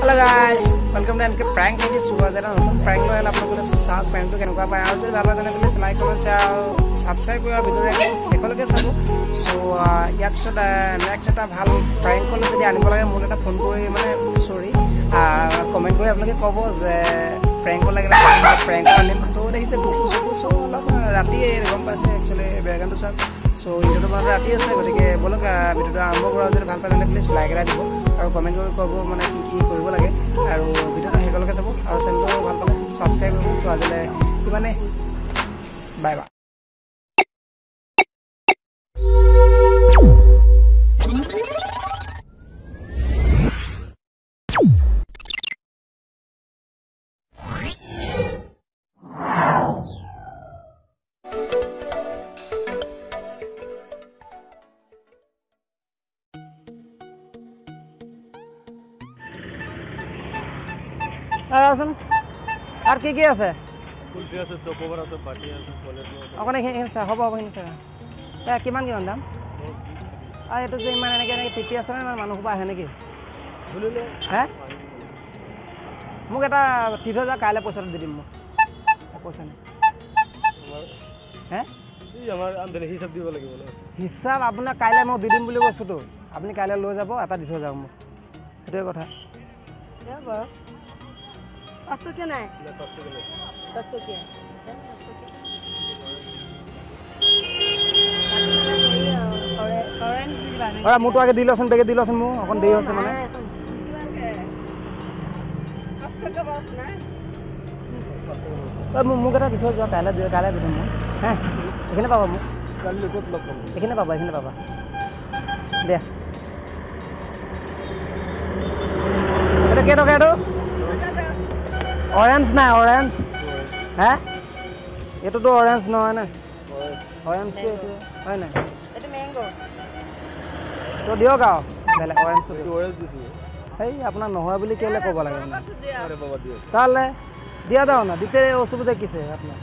Hello guys, welcome to NK prank video. Suba jara notun prank lo hela apnalok kole saak prank to kenuka pai aru jodi bhalo lage please like comment share subscribe kora video ekologe sabo. So yak shot next eta bhal prank kole jodi anibo lage mole eta phone kori mane sorry comment kori apnaloke kobo je prank ko lagile prank anim to dekhise buku so rati erom paise actually background to sab so video to bhalo rati ase gotike bolok video to arambho kora jodi bhal paile please like ra dibo aru comment kori kobo mane ki koribo lage aru video to hekologe sabo aru channel to bhal pale subscribe koribo to ajile kimane bye bye. Assam, আর কি কি আছে? কুলফি আছে, chocobar আছে, পাটি আছে, college আছে। ওখানে হিংসা হ'ব হিংসা। তা কিমান কিমান দাম? আর এটা যে মানে নাকি পিটি আছে না মানুহ বা আহে নেকি? বুলিলে হ্যাঁ? মোক এটা 30,000 কাইলে পইচা দি দিম মোক। পইচা নাই। হ্যাঁ? এই আমাৰ আমদানি হিচাপ দিব লাগিব না। হিচাপ আপোনাৰ কাইলে মই দি দিম বুলি কৈছো তো। আপুনি কাইলে লৈ যাব এটা দি থৈ যাওক মোক। এটাই কথা। যাব। Pasto क्या ना है? Pasto क्या? और मोटो आगे दिलोसन बेगे दिलोसन मु अपन देई होसे माने पास्तो का बात ना और मु करा दिखो जो काला दियो मु हैं एखने पाबा मु কাল লিখত লগ পাম एखने पाबा दे এটা কে টাকা এটো Orange na orange, हाँ? ये तो orange ना है ना? Orange तो है ना? ये तो mango. तो दियो गाओ, पहले orange तो orange दियो. है अपना नोहा बिली केले को बोला करना. अरे बाबा दियो. ताले दिया दाओ ना, दिते असुविधा किसे अपना.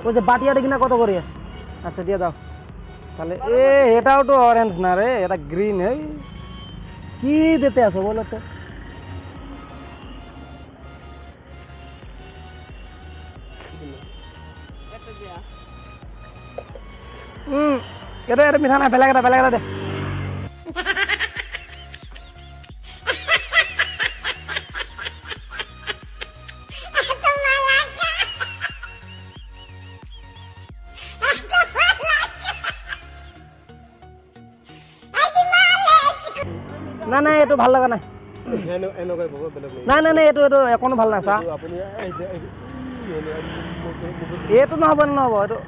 वो जो बाटिया देखना कौन तो करिए? अच्छा दिया दाओ. ताले ये हेटा तो orange ना रे, ये तो green है. की देते हैं सब बोलते? Itu misalnya bela kita deh. Nah itu ভাল লগা নাই. Nah itu ekono ভাল না সা. Itu নহব itu.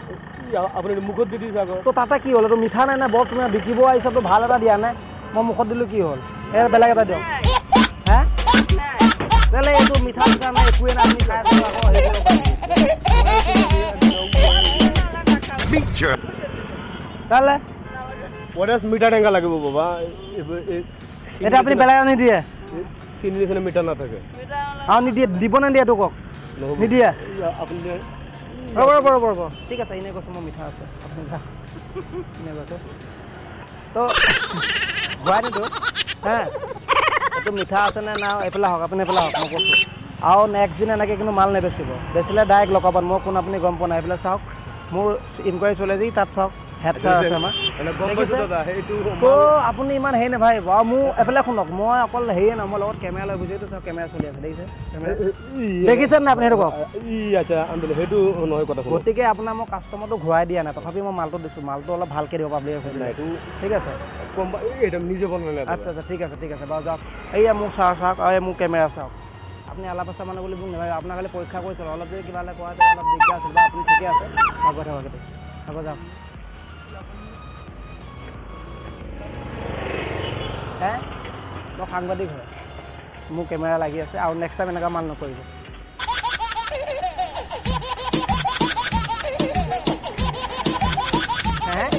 আপুনি মুখত দি দিছা তো তাতে কি হল তো মিঠা নাই না বস তুমি বিকিব আইছা তো ভাল এটা দিয়া নাই মই মুখত দিলো কি হল এর বেলেগ এটা দিও হ্যাঁ তাহলে এটো মিঠা মিঠা নাই কুয়ে না আপনি খায় তো আকৌ পিকচার তাহলে ওয়াটাস মিঠা টেঙ্গা লাগিব বাবা এটা আপনি বেলেগ আনি দিয়ে চিনি দিছনে মিঠা না থাকে আও নি দিয়ে দিব না দিয়ে তো কক নি দিয়ে আপনি বড় ঠিক আছে ইনে কসম মিঠা আছে আপনি যা ইনে বাতো তো গানি তো হ্যাঁ এটো মিঠা আছে না না এপলা হক আপনি এপলা হক মকো আও নেক্সট দিন নাকি কোনো মাল নেবেছিব বেছিলে ডাইরেক্ট লকাবন মই কোন আপনি গম পনা এপলা চাওক মোৰ ইনকোয়ারি চলে দি তাত চাওক হেডটা আছে মা মানে গম পাইছো দাদা হেইটো তো আপুনি ইমান হেই না ভাই বা মু এপলা শুনক মই অকল হেই না মই লগত ক্যামেৰা লৈ বুঝিতো সব ক্যামেৰা চলি আছে দেখিছে দেখিছেন না আপনি হেটো কক ই আচ্ছা আন্দলে হেটো নহয় কথা গতিকে আপোনা মই কাস্টমাৰটো ঘুৰাই দিয়া না তথাপি মই মালটো দিছো মালটো অলপ ভালকে দিব পাবলিক আছে না এটো ঠিক আছে কম এটা নিজে বনালে আচ্ছা ঠিক আছে বাও যাওক এইয়া মোক চাওক আৰু মোক ক্যামেৰা চাওক আপনি আলা পাছা মানে বলি বুন নাই আপোনাক খালি পৰীক্ষা কৰিছিল অলপ যদি কিবা লাগে কোৱা যায় অলপ দিগদাৰ আছিল বা আপুনি ঠিকে আছে মই কথা ভাগতে হ'ব যাওক হ্যাঁ মই সাংবাদিক হয় মোক ক্যামেৰা লাগি আছে আৰু নেক্সট টাইম এনেকা মাল নকৰিব হ্যাঁ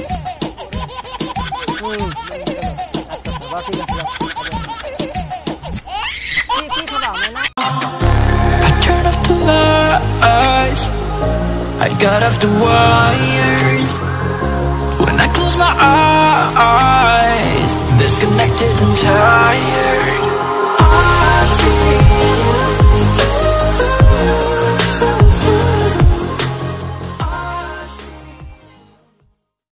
ঠিক আছে I turn off the lights, I got off the wires. When I close my eyes, disconnected and tired.